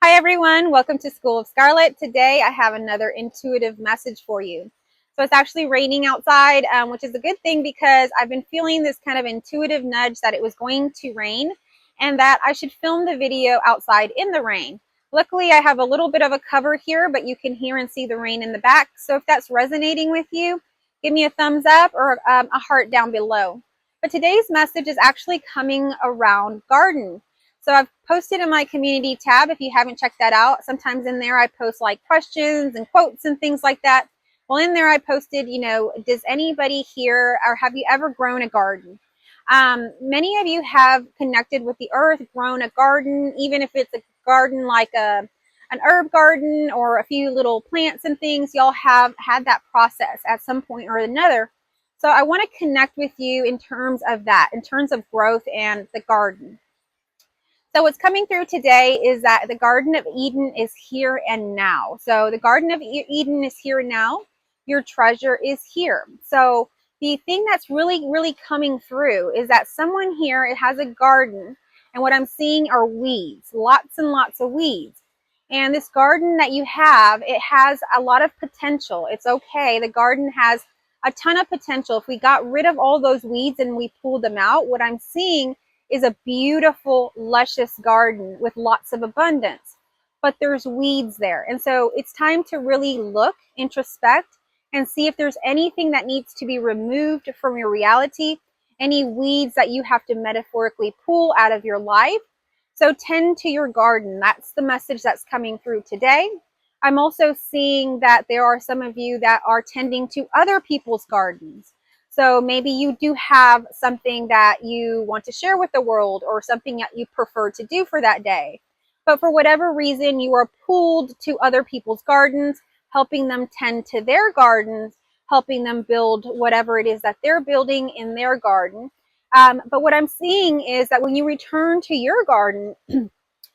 Hi everyone, welcome to School of Scarlet. Today I have another intuitive message for you. So it's actually raining outside, which is a good thing because I've been feeling this kind of intuitive nudge that it was going to rain and that I should film the video outside in the rain. Luckily I have a little bit of a cover here, but you can hear and see the rain in the back. So if that's resonating with you, give me a thumbs up or a heart down below. But today's message is actually coming around garden. So I've posted in my community tab if you haven't checked that out. Sometimes in there I post like questions and quotes and things like that. Well, in there I posted, does anybody here or have you ever grown a garden? Many of you have connected with the earth, grown a garden, even if it's a garden like an herb garden or a few little plants and things. Y'all have had that process at some point or another. So I want to connect with you in terms of that, in terms of growth and the garden. So what's coming through today is that the Garden of Eden is here and now. So the Garden of Eden is here and now. Your treasure is here. So the thing that's really coming through is that someone here, it has a garden, and what I'm seeing are weeds, lots and lots of weeds. And this garden that you have, it has a lot of potential. It's okay. The garden has a ton of potential. If we got rid of all those weeds and we pulled them out, what I'm seeing is a beautiful, luscious garden with lots of abundance. But there's weeds there. And so it's time to really look, introspect, and see if there's anything that needs to be removed from your reality, any weeds that you have to metaphorically pull out of your life. So tend to your garden. That's the message that's coming through today. I'm also seeing that there are some of you that are tending to other people's gardens. So maybe you do have something that you want to share with the world or something that you prefer to do for that day. But for whatever reason, you are pulled to other people's gardens, helping them tend to their gardens, helping them build whatever it is that they're building in their garden. But what I'm seeing is that when you return to your garden,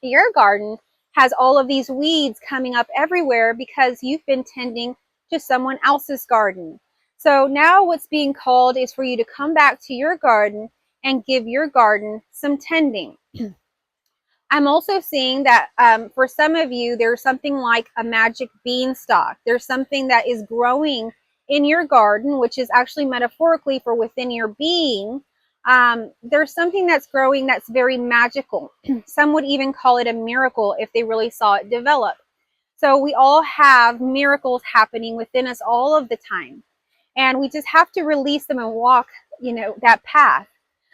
your garden has all of these weeds coming up everywhere because you've been tending to someone else's garden. So now what's being called is for you to come back to your garden and give your garden some tending. I'm also seeing that for some of you, there's something like a magic beanstalk. There's something that is growing in your garden, which is actually metaphorically for within your being. There's something that's growing that's very magical. Some would even call it a miracle if they really saw it develop. So we all have miracles happening within us all of the time. And we just have to release them and walk, that path.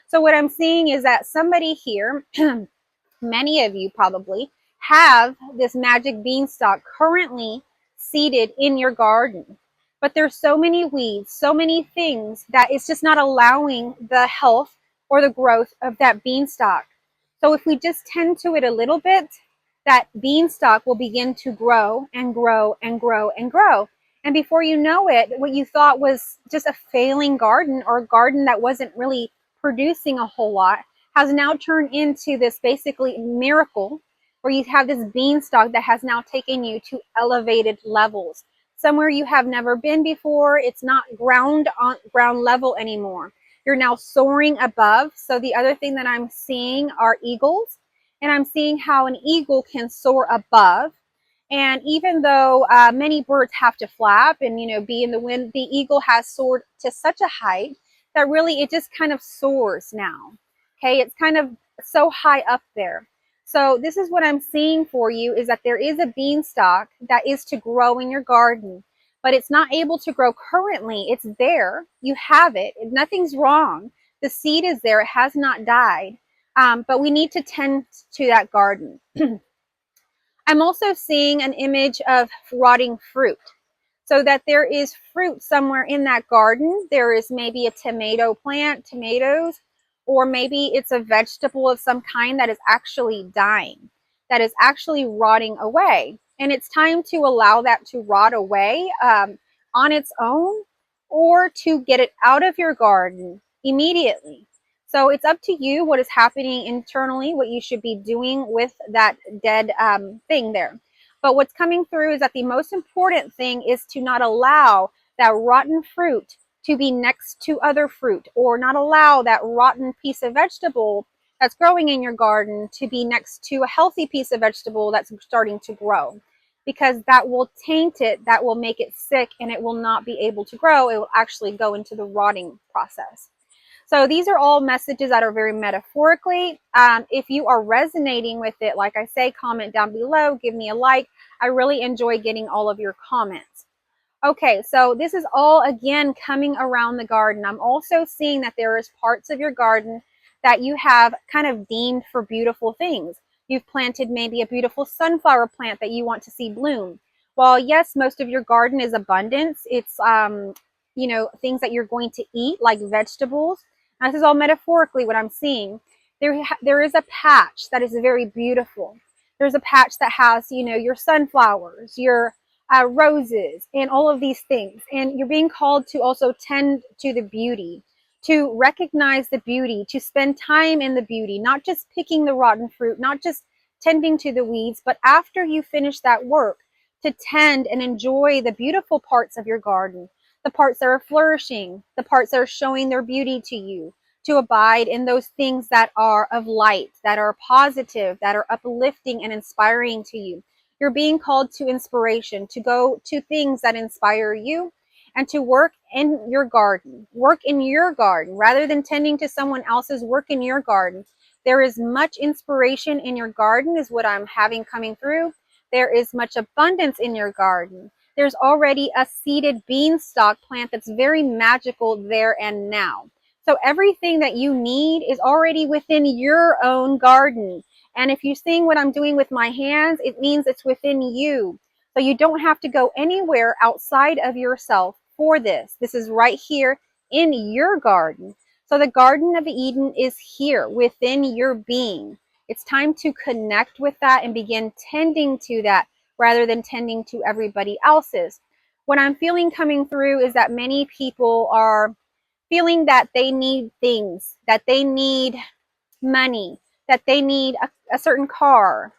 So what I'm seeing is that somebody here, many of you probably, have this magic beanstalk currently seeded in your garden. But there's so many weeds, so many things that it's just not allowing the health or the growth of that beanstalk. So if we just tend to it a little bit, that beanstalk will begin to grow and grow and grow and grow. And before you know it, what you thought was just a failing garden or a garden that wasn't really producing a whole lot has now turned into this basically miracle where you have this beanstalk that has now taken you to elevated levels. Somewhere you have never been before. It's not ground level anymore. You're now soaring above. So the other thing that I'm seeing are eagles, and I'm seeing how an eagle can soar above. And even though many birds have to flap and be in the wind, the eagle has soared to such a height that really it just kind of soars now. Okay, it's kind of so high up there. So this is what I'm seeing for you is that there is a beanstalk that is to grow in your garden, but it's not able to grow currently. It's there. You have it. Nothing's wrong. The seed is there. It has not died. But we need to tend to that garden. I'm also seeing an image of rotting fruit. So that there is fruit somewhere in that garden. There is maybe a tomato plant, tomatoes, or maybe it's a vegetable of some kind that is actually dying, that is actually rotting away. And it's time to allow that to rot away on its own, or to get it out of your garden immediately. So it's up to you what is happening internally, what you should be doing with that dead thing there. But what's coming through is that the most important thing is to not allow that rotten fruit to be next to other fruit, or not allow that rotten piece of vegetable that's growing in your garden to be next to a healthy piece of vegetable that's starting to grow, because that will taint it, that will make it sick, and it will not be able to grow. It will actually go into the rotting process. So these are all messages that are very metaphorically. If you are resonating with it, like I say, comment down below, give me a like. I really enjoy getting all of your comments. Okay, so this is all again coming around the garden. I'm also seeing that there is parts of your garden that you have kind of deemed for beautiful things. You've planted maybe a beautiful sunflower plant that you want to see bloom. While yes, most of your garden is abundance, it's things that you're going to eat like vegetables. Now, this is all metaphorically what I'm seeing. There is a patch that is very beautiful. There's a patch that has, your sunflowers, your roses, and all of these things. And you're being called to also tend to the beauty, to recognize the beauty, to spend time in the beauty, not just picking the rotten fruit, not just tending to the weeds, but after you finish that work, to tend and enjoy the beautiful parts of your garden, the parts that are flourishing, the parts that are showing their beauty to you, to abide in those things that are of light, that are positive, that are uplifting and inspiring to you. You're being called to inspiration, to go to things that inspire you, and to work in your garden. Work in your garden rather than tending to someone else's. Work in your garden. There is much inspiration in your garden, is what I'm having coming through. There is much abundance in your garden. There's already a seeded beanstalk plant that's very magical there and now. So everything that you need is already within your own garden. And if you're seeing what I'm doing with my hands, it means it's within you. So you don't have to go anywhere outside of yourself for this. This is right here in your garden. So the Garden of Eden is here within your being. It's time to connect with that and begin tending to that rather than tending to everybody else's. What I'm feeling coming through is that many people are feeling that they need things, that they need money, that they need a certain car,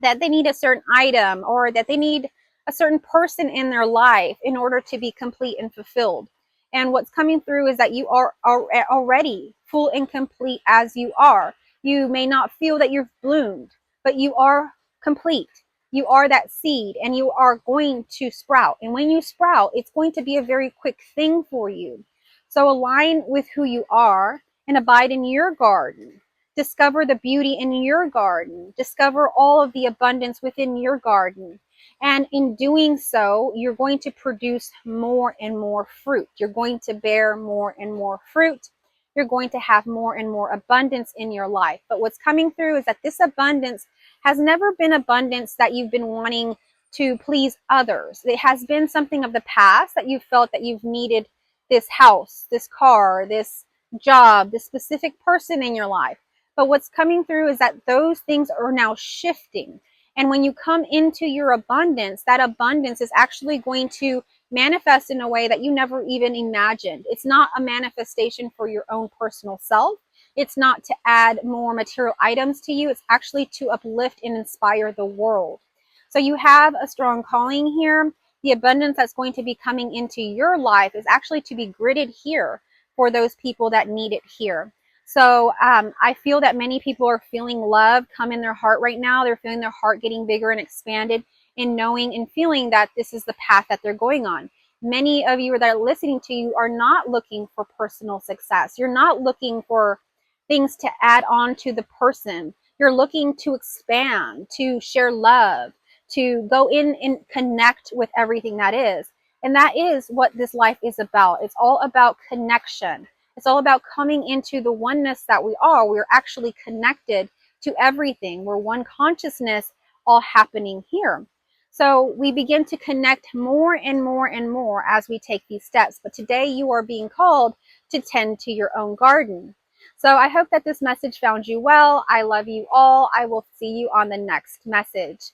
that they need a certain item, or that they need a certain person in their life in order to be complete and fulfilled. And what's coming through is that you are already full and complete as you are. You may not feel that you've bloomed, but you are complete. You are that seed, and you are going to sprout. And when you sprout, it's going to be a very quick thing for you. So align with who you are and abide in your garden. Discover the beauty in your garden. Discover all of the abundance within your garden. And in doing so, you're going to produce more and more fruit. You're going to bear more and more fruit. You're going to have more and more abundance in your life. But what's coming through is that this abundance has never been abundance that you've been wanting to please others. It has been something of the past that you felt that you've needed this house, this car, this job, this specific person in your life. But what's coming through is that those things are now shifting. And when you come into your abundance, that abundance is actually going to manifest in a way that you never even imagined. It's not a manifestation for your own personal self. It's not to add more material items to you. It's actually to uplift and inspire the world. So you have a strong calling here. The abundance that's going to be coming into your life is actually to be gridded here for those people that need it here. So I feel that many people are feeling love come in their heart right now. They're feeling their heart getting bigger and expanded, and knowing and feeling that this is the path that they're going on. Many of you that are listening to you are not looking for personal success. You're not looking for things to add on to the person. You're looking to expand, to share love, to go in and connect with everything that is. And that is what this life is about. It's all about connection. It's all about coming into the oneness that we are. We're actually connected to everything. We're one consciousness all happening here. So we begin to connect more and more and more as we take these steps. But today you are being called to tend to your own garden. So I hope that this message found you well. I love you all. I will see you on the next message.